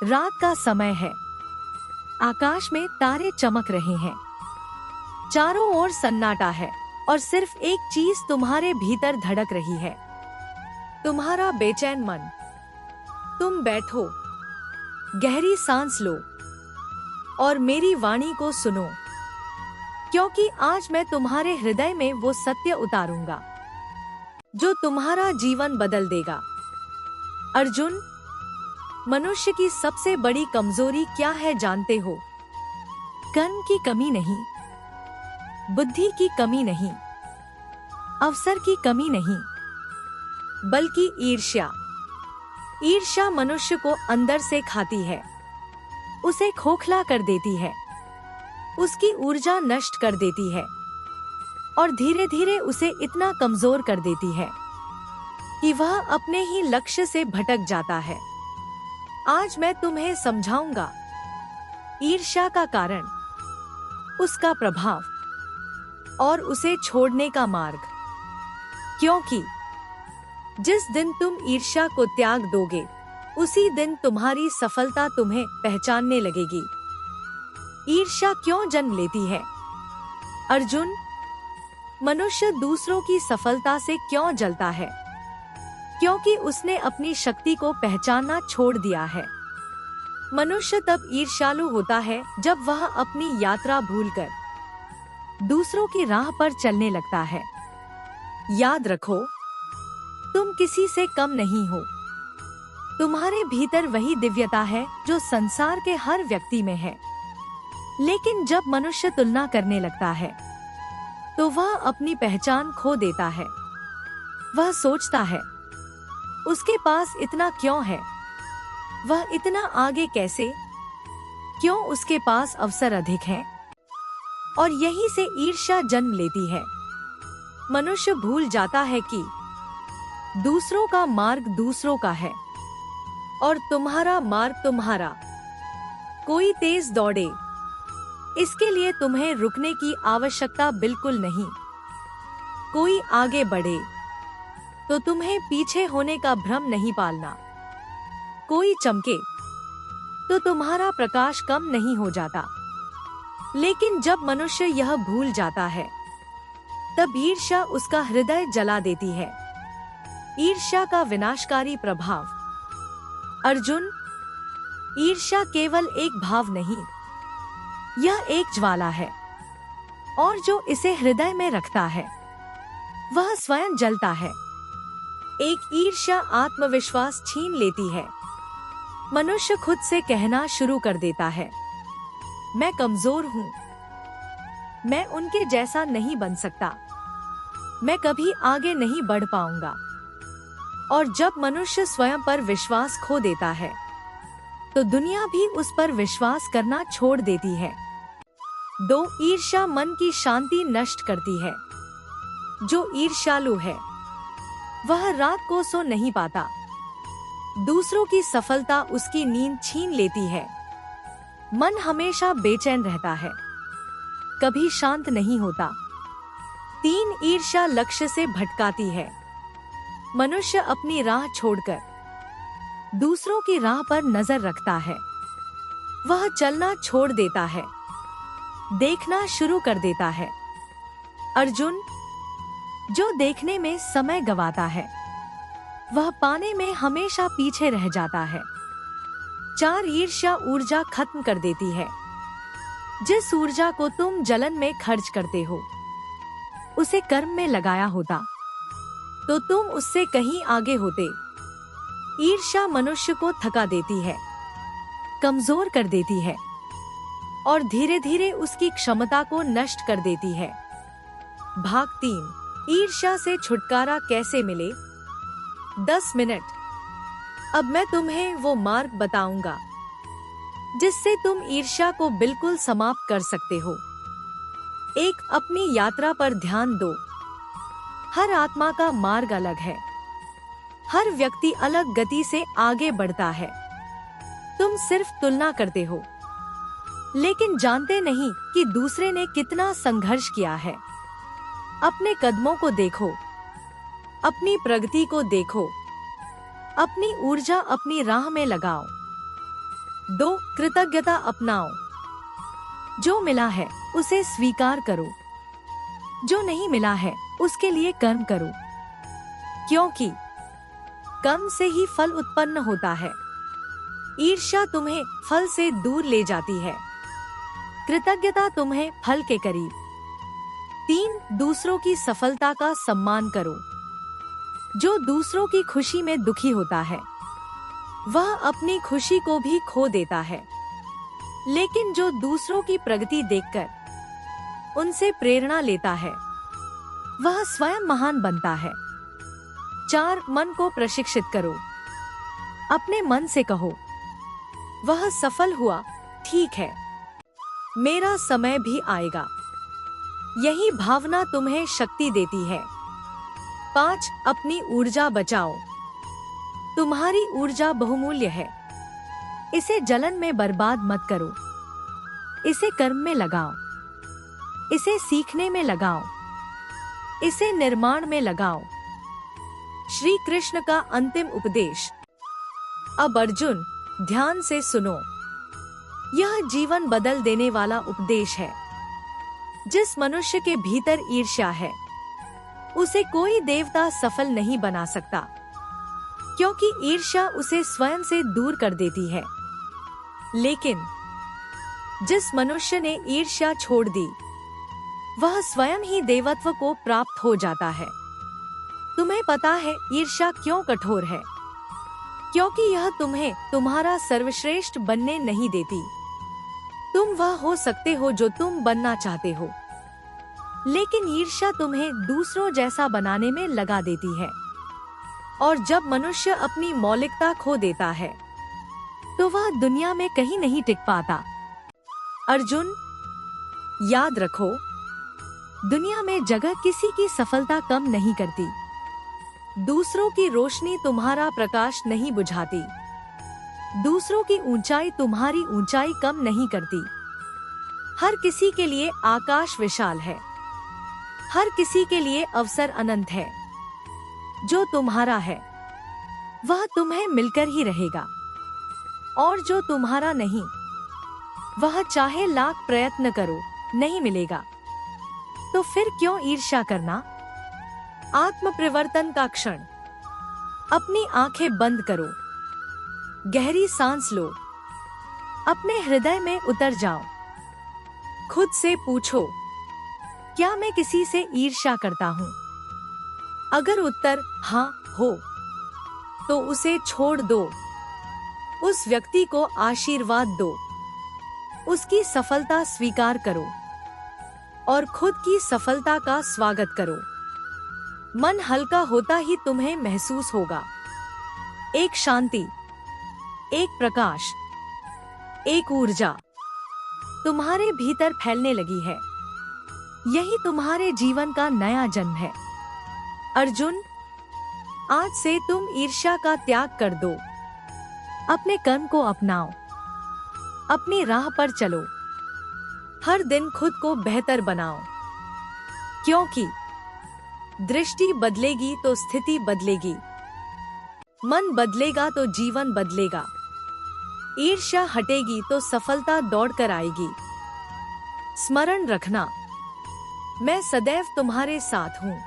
रात का समय है। आकाश में तारे चमक रहे हैं। चारों ओर सन्नाटा है और सिर्फ एक चीज तुम्हारे भीतर धड़क रही है, तुम्हारा बेचैन मन। तुम बैठो, गहरी सांस लो और मेरी वाणी को सुनो, क्योंकि आज मैं तुम्हारे हृदय में वो सत्य उतारूंगा जो तुम्हारा जीवन बदल देगा। अर्जुन, मनुष्य की सबसे बड़ी कमजोरी क्या है जानते हो? कर्म की कमी नहीं, बुद्धि की कमी नहीं, अवसर की कमी नहीं, बल्कि ईर्ष्या। ईर्ष्या मनुष्य को अंदर से खाती है, उसे खोखला कर देती है, उसकी ऊर्जा नष्ट कर देती है और धीरे धीरे उसे इतना कमजोर कर देती है कि वह अपने ही लक्ष्य से भटक जाता है। आज मैं तुम्हें समझाऊंगा ईर्ष्या का कारण, उसका प्रभाव और उसे छोड़ने का मार्ग। क्योंकि जिस दिन तुम ईर्ष्या को त्याग दोगे, उसी दिन तुम्हारी सफलता तुम्हें पहचानने लगेगी। ईर्ष्या क्यों जन्म लेती है? अर्जुन, मनुष्य दूसरों की सफलता से क्यों जलता है? क्योंकि उसने अपनी शक्ति को पहचानना छोड़ दिया है। मनुष्य तब ईर्ष्यालु होता है जब वह अपनी यात्रा भूलकर दूसरों की राह पर चलने लगता है। याद रखो, तुम किसी से कम नहीं हो। तुम्हारे भीतर वही दिव्यता है जो संसार के हर व्यक्ति में है। लेकिन जब मनुष्य तुलना करने लगता है तो वह अपनी पहचान खो देता है। वह सोचता है, उसके पास इतना क्यों है? वह इतना आगे कैसे? क्यों उसके पास अवसर अधिक हैं? और यहीं से ईर्ष्या जन्म लेती है। मनुष्य भूल जाता है कि दूसरों का मार्ग दूसरों का है और तुम्हारा मार्ग तुम्हारा। कोई तेज दौड़े, इसके लिए तुम्हें रुकने की आवश्यकता बिल्कुल नहीं। कोई आगे बढ़े तो तुम्हें पीछे होने का भ्रम नहीं पालना। कोई चमके तो तुम्हारा प्रकाश कम नहीं हो जाता। लेकिन जब मनुष्य यह भूल जाता है, तब ईर्ष्या उसका हृदय जला देती है। ईर्ष्या का विनाशकारी प्रभाव। अर्जुन, ईर्ष्या केवल एक भाव नहीं, यह एक ज्वाला है और जो इसे हृदय में रखता है वह स्वयं जलता है। एक ईर्ष्या आत्मविश्वास छीन लेती है। मनुष्य खुद से कहना शुरू कर देता है, मैं कमजोर हूं, मैं उनके जैसा नहीं बन सकता, मैं कभी आगे नहीं बढ़ पाऊंगा। और जब मनुष्य स्वयं पर विश्वास खो देता है तो दुनिया भी उस पर विश्वास करना छोड़ देती है। 2, ईर्ष्या मन की शांति नष्ट करती है। जो ईर्ष्यालु है वह रात को सो नहीं पाता। दूसरों की सफलता उसकी नींद छीन लेती है। मन हमेशा बेचैन रहता है, कभी शांत नहीं होता। 3, ईर्ष्या लक्ष्य से भटकाती है। मनुष्य अपनी राह छोड़कर दूसरों की राह पर नजर रखता है। वह चलना छोड़ देता है, देखना शुरू कर देता है। अर्जुन, जो देखने में समय गवाता है वह पाने में हमेशा पीछे रह जाता है। 4, ईर्ष्या ऊर्जा खत्म कर देती है। जिस ऊर्जा को तुम जलन में खर्च करते हो, उसे कर्म में लगाया होता तो तुम उससे कहीं आगे होते। ईर्ष्या मनुष्य को थका देती है, कमजोर कर देती है और धीरे धीरे उसकी क्षमता को नष्ट कर देती है। भाग 3, ईर्ष्या से छुटकारा कैसे मिले? 10 मिनट। अब मैं तुम्हें वो मार्ग बताऊंगा जिससे तुम ईर्ष्या को बिल्कुल समाप्त कर सकते हो। 1, अपनी यात्रा पर ध्यान दो। हर आत्मा का मार्ग अलग है। हर व्यक्ति अलग गति से आगे बढ़ता है। तुम सिर्फ तुलना करते हो, लेकिन जानते नहीं कि दूसरे ने कितना संघर्ष किया है। अपने कदमों को देखो, अपनी प्रगति को देखो, अपनी ऊर्जा अपनी राह में लगाओ। 2. कृतज्ञता अपनाओ। जो मिला है उसे स्वीकार करो, जो नहीं मिला है उसके लिए कर्म करो, क्योंकि कर्म से ही फल उत्पन्न होता है। ईर्ष्या तुम्हें फल से दूर ले जाती है, कृतज्ञता तुम्हें फल के करीब। 3. दूसरों की सफलता का सम्मान करो। जो दूसरों की खुशी में दुखी होता है वह अपनी खुशी को भी खो देता है, लेकिन जो दूसरों की प्रगति देखकर उनसे प्रेरणा लेता है वह स्वयं महान बनता है। 4. मन को प्रशिक्षित करो। अपने मन से कहो, वह सफल हुआ, ठीक है, मेरा समय भी आएगा। यही भावना तुम्हें शक्ति देती है। 5. अपनी ऊर्जा बचाओ। तुम्हारी ऊर्जा बहुमूल्य है, इसे जलन में बर्बाद मत करो, इसे कर्म में लगाओ, इसे सीखने में लगाओ, इसे निर्माण में लगाओ। श्री कृष्ण का अंतिम उपदेश। अब अर्जुन ध्यान से सुनो, यह जीवन बदल देने वाला उपदेश है। जिस मनुष्य के भीतर ईर्ष्या है उसे कोई देवता सफल नहीं बना सकता, क्योंकि ईर्ष्या उसे स्वयं से दूर कर देती है। लेकिन जिस मनुष्य ने ईर्ष्या छोड़ दी वह स्वयं ही देवत्व को प्राप्त हो जाता है। तुम्हें पता है ईर्ष्या क्यों कठोर है? क्योंकि यह तुम्हें तुम्हारा सर्वश्रेष्ठ बनने नहीं देती। तुम वह हो सकते हो जो तुम बनना चाहते हो, लेकिन ईर्ष्या तुम्हें दूसरों जैसा बनाने में लगा देती है। और जब मनुष्य अपनी मौलिकता खो देता है तो वह दुनिया में कहीं नहीं टिक पाता। अर्जुन, याद रखो, दुनिया में जगह किसी की सफलता कम नहीं करती। दूसरों की रोशनी तुम्हारा प्रकाश नहीं बुझाती। दूसरों की ऊंचाई तुम्हारी ऊंचाई कम नहीं करती। हर किसी के लिए आकाश विशाल है, हर किसी के लिए अवसर अनंत है। जो तुम्हारा है वह तुम्हें मिलकर ही रहेगा, और जो तुम्हारा नहीं वह चाहे लाख प्रयत्न करो नहीं मिलेगा। तो फिर क्यों ईर्ष्या करना? आत्म परिवर्तन का क्षण। अपनी आंखें बंद करो, गहरी सांस लो, अपने हृदय में उतर जाओ। खुद से पूछो, क्या मैं किसी से ईर्ष्या करता हूँ? अगर उत्तर हाँ हो तो उसे छोड़ दो। उस व्यक्ति को आशीर्वाद दो, उसकी सफलता स्वीकार करो और खुद की सफलता का स्वागत करो। मन हल्का होता ही तुम्हें महसूस होगा एक शांति, एक प्रकाश, एक ऊर्जा तुम्हारे भीतर फैलने लगी है। यही तुम्हारे जीवन का नया जन्म है। अर्जुन, आज से तुम ईर्ष्या का त्याग कर दो। अपने कर्म को अपनाओ, अपनी राह पर चलो। हर दिन खुद को बेहतर बनाओ, क्योंकि दृष्टि बदलेगी तो स्थिति बदलेगी, मन बदलेगा तो जीवन बदलेगा, ईर्ष्या हटेगी तो सफलता दौड़कर आएगी। स्मरण रखना, मैं सदैव तुम्हारे साथ हूँ।